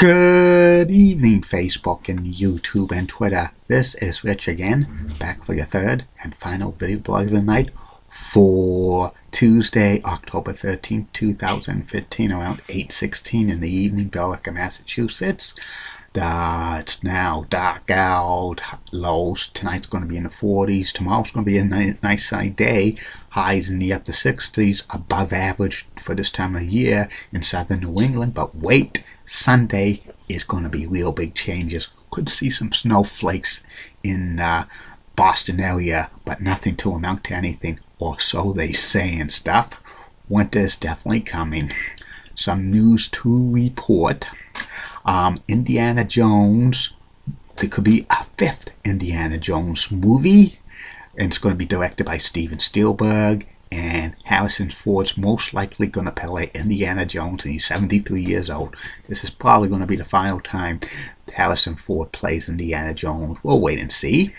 Good evening, Facebook and YouTube and Twitter. This is Rich again, back for your third and final video blog of the night for Tuesday, October 13th, 2015, around 8:16 in the evening, Billerica, Massachusetts. It's now dark out, lows. Tonight's going to be in the 40s. Tomorrow's going to be a nice sunny day. Highs in the upper 60s, above average for this time of year in southern New England. But wait, Sunday is going to be real big changes. Could see some snowflakes in Boston area, but nothing to amount to anything, or so they say and stuff. Winter's definitely coming. Some news to report. Indiana Jones, there could be a fifth Indiana Jones movie, and it's going to be directed by Steven Spielberg, and Harrison Ford's most likely going to play Indiana Jones, and he's 73 years old. This is probably going to be the final time Harrison Ford plays Indiana Jones. We'll wait and see.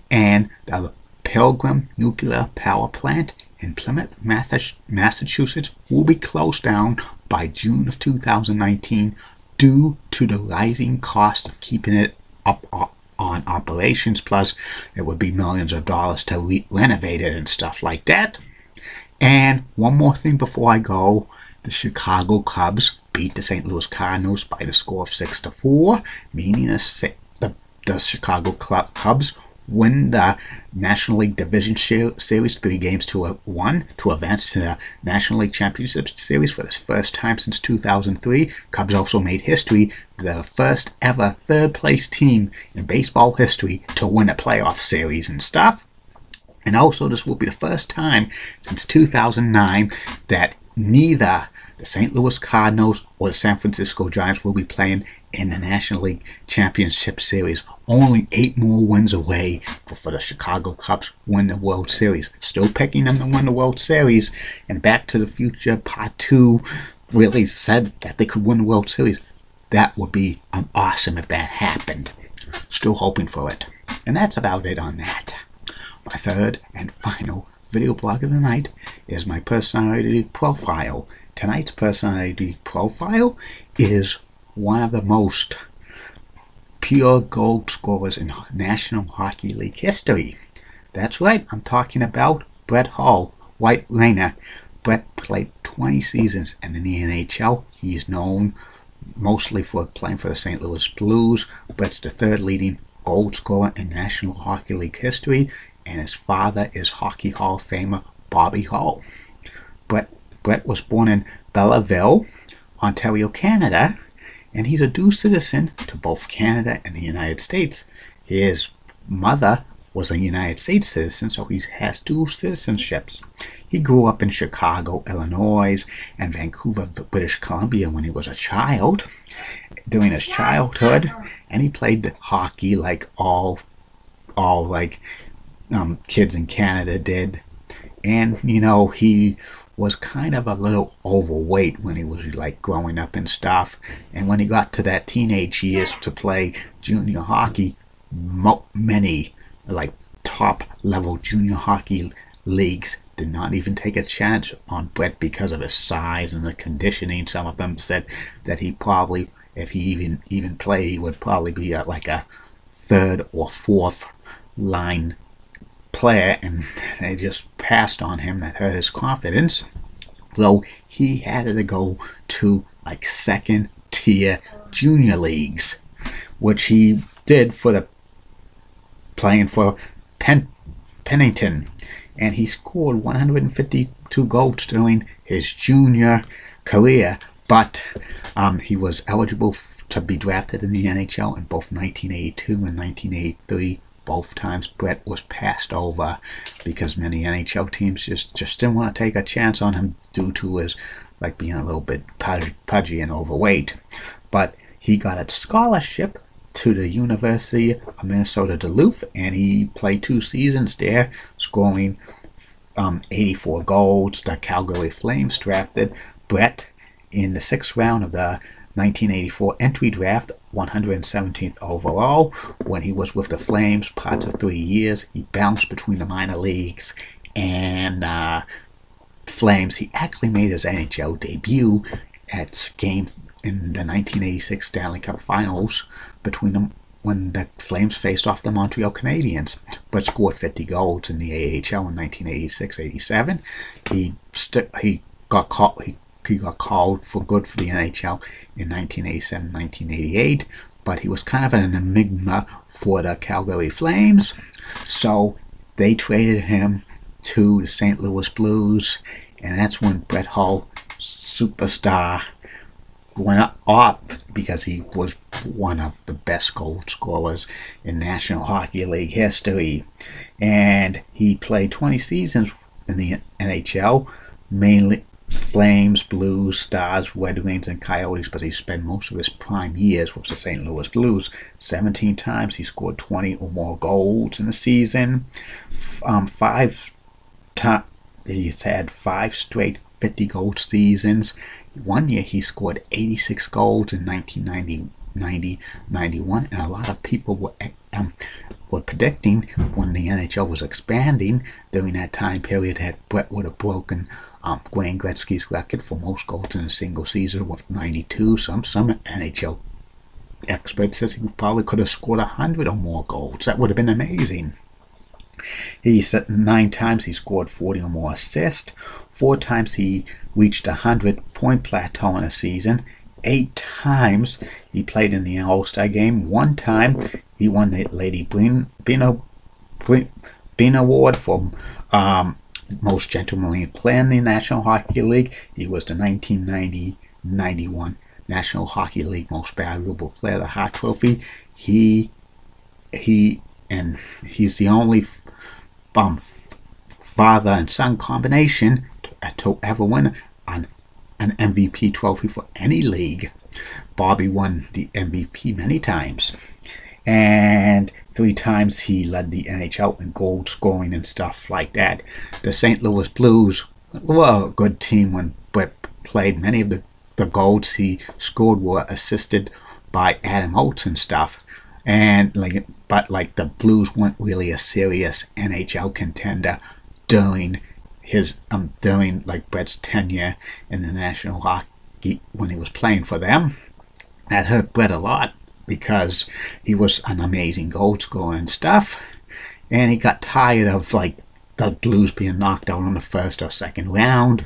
And the Pilgrim Nuclear Power Plant in Plymouth, Massachusetts will be closed down by June of 2019 due to the rising cost of keeping it up on operations. Plus, it would be millions of dollars to renovate it and stuff like that. And one more thing before I go, the Chicago Cubs beat the St. Louis Cardinals by the score of 6-4, meaning the Chicago Cubs win the National League Division Series 3-1 to advance to the National League Championship Series for the first time since 2003. Cubs also made history, the first ever third-place team in baseball history to win a playoff series and stuff. And also, this will be the first time since 2009 that neither the St. Louis Cardinals or the San Francisco Giants will be playing in the National League Championship Series. Only 8 more wins away for the Chicago Cubs win the World Series. Still picking them to win the World Series. And Back to the Future Part 2 really said that they could win the World Series. That would be awesome if that happened. Still hoping for it. And that's about it on that. My third and final video blog of the night is my personality profile. Tonight's personality profile is one of the most pure gold scorers in National Hockey League history. That's right, I'm talking about Brett Hull, White Rainer. Brett played 20 seasons in the NHL. He's known mostly for playing for the St. Louis Blues. Brett's the third leading gold scorer in National Hockey League history, and his father is Hockey Hall of Famer Bobby Hull. Brett was born in Belleville, Ontario, Canada, and he's a dual citizen to both Canada and the United States. His mother was a United States citizen, so he has dual citizenships. He grew up in Chicago, Illinois, and Vancouver, British Columbia when he was a child. During his childhood, and he played hockey like all kids in Canada did. And, you know, he was kind of a little overweight when he was like growing up and stuff. And when he got to that teenage years to play junior hockey, many like top level junior hockey leagues did not even take a chance on Brett because of his size and the conditioning. Some of them said that he probably, if he even played, he would probably be like a third or fourth line player, and they just passed on him. That hurt his confidence. So he had to go to like second tier junior leagues, which he did for the playing for Pennington, and he scored 152 goals during his junior career. But he was eligible to be drafted in the NHL in both 1982 and 1983. Both times Brett was passed over because many NHL teams just didn't want to take a chance on him due to his like being a little bit pudgy and overweight. But he got a scholarship to the University of Minnesota Duluth, and he played 2 seasons there, scoring 84 goals. The Calgary Flames drafted Brett in the 6th round of the 1984 entry draft, 117th overall. When he was with the Flames, parts of 3 years, he bounced between the minor leagues and Flames. He actually made his NHL debut at game in the 1986 Stanley Cup Finals between them when the Flames faced off the Montreal Canadiens, but scored 50 goals in the AHL in 1986-87. He got called for good for the NHL in 1987-1988, but he was kind of an enigma for the Calgary Flames, so they traded him to the St. Louis Blues, and that's when Brett Hull, superstar, went up because he was one of the best goal scorers in National Hockey League history. And he played 20 seasons in the NHL, mainly Flames, Blues, Stars, Red Wings, and Coyotes, but he spent most of his prime years with the St. Louis Blues. 17 times he scored 20 or more goals in a season. He's had 5 straight 50-goal seasons. One year he scored 86 goals in 1990-91, and a lot of people were predicting when the NHL was expanding during that time period that Brett would have broken Wayne Gretzky's record for most goals in a single season with 92. Some NHL experts said he probably could have scored 100 or more goals. That would have been amazing. He said 9 times he scored 40 or more assists. 4 times he reached 100-point plateau in a season. 8 times he played in the All-Star game. 1 time he won the Lady Bean Award for most gentlemanly player in the National Hockey League. He was the 1990-91 National Hockey League most valuable player, the Hart Trophy. He's the only father and son combination to ever win an MVP trophy for any league. Bobby won the MVP many times, and 3 times he led the NHL in goal scoring and stuff like that. The St. Louis Blues were a good team when Brett played. Many of the goals he scored were assisted by Adam Oates and stuff. And but the Blues weren't really a serious NHL contender during Brett's tenure in the National Hockey when he was playing for them. That hurt Brett a lot because he was an amazing goal scorer and stuff, and he got tired of the Blues being knocked out in the first or second round.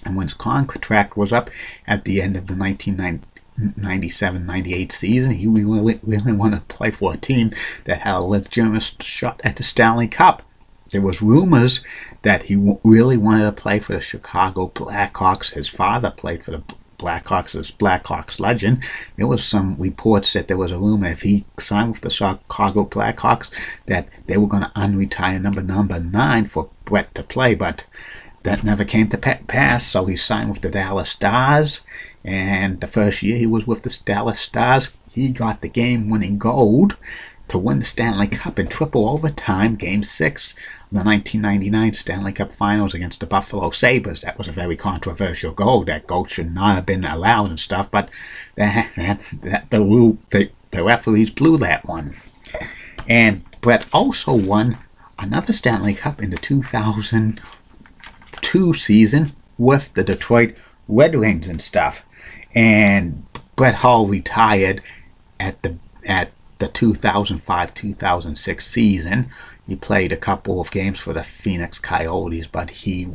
And when his contract was up at the end of the 1997-98 season, he really wanted to play for a team that had a legitimate shot at the Stanley Cup. There was rumors that he really wanted to play for the Chicago Blackhawks. His father played for the Blackhawks as Blackhawks legend. There was some reports that there was a rumor if he signed with the Chicago Blackhawks that they were going to unretire number 9 for Brett to play, but that never came to pass, so he signed with the Dallas Stars, and the first year he was with the Dallas Stars, he got the game-winning goal to win the Stanley Cup in triple overtime, Game 6 of the 1999 Stanley Cup Finals against the Buffalo Sabres. That was a very controversial goal. That goal should not have been allowed and stuff, but the referees blew that one. And Brett also won another Stanley Cup in the 2002 season with the Detroit Red Wings and stuff. And Brett Hull retired at the 2005-2006 season. He played a couple of games for the Phoenix Coyotes, but he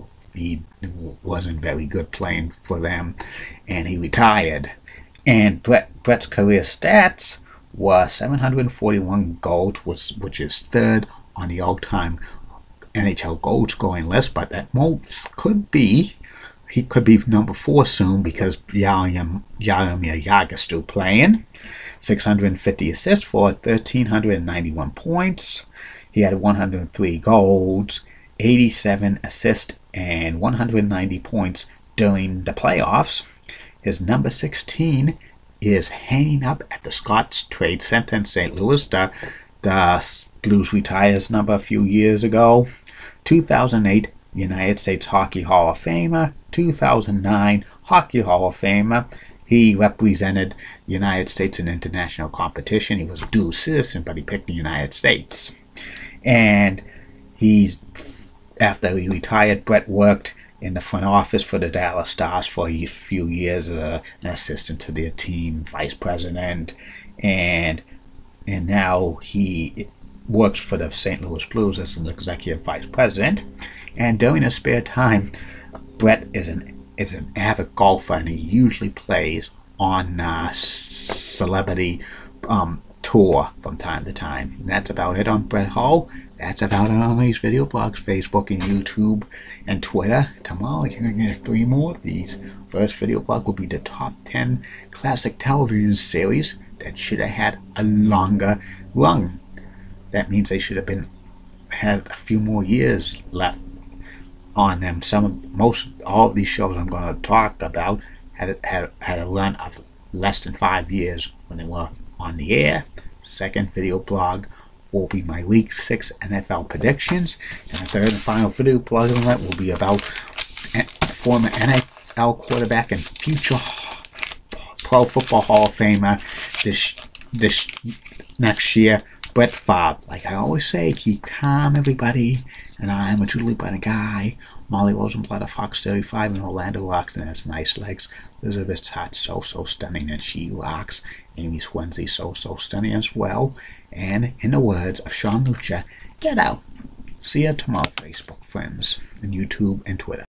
wasn't very good playing for them, and he retired. And Brett's career stats were 741 goals, which is 3rd on the all-time NHL goal scoring list, but that most could be, he could be number 4 soon because Jaromir Jagr's still playing. 650 assists for 1,391 points. He had 103 goals, 87 assists, and 190 points during the playoffs. His number 16 is hanging up at the Scotts Trade Center in St. Louis. The Blues retired his number a few years ago. 2008 United States Hockey Hall of Famer. 2009 Hockey Hall of Famer. He represented the United States in international competition. He was a dual citizen, but he picked the United States. And after he retired, Brett worked in the front office for the Dallas Stars for a few years as an assistant to their team vice president, and now he works for the St. Louis Blues as an executive vice president. And during his spare time, Brett is an avid golfer, and he usually plays on celebrity tour from time to time. And that's about it on Brett Hull. That's about it on these video blogs, Facebook and YouTube and Twitter. Tomorrow you're going to get 3 more of these. First video blog will be the top 10 classic television series that should have had a longer run. That means they should have had a few more years left on them. All of these shows I'm going to talk about had a run of less than 5 years when they were on the air. Second video blog will be my Week 6 NFL predictions, and the third and final video blog on that will be about former NFL quarterback and future Pro Football Hall of Famer this next year, Brett Favre. Like I always say, keep calm, everybody. And I'm a Julie Brenner guy. Molly Rosenblatt of Fox 35 and Orlando rocks and has nice legs. Elizabeth Hart's so stunning and she rocks. Amy Swensley's so stunning as well. And in the words of Sean Lucha, get out. See you tomorrow, Facebook friends, and YouTube and Twitter.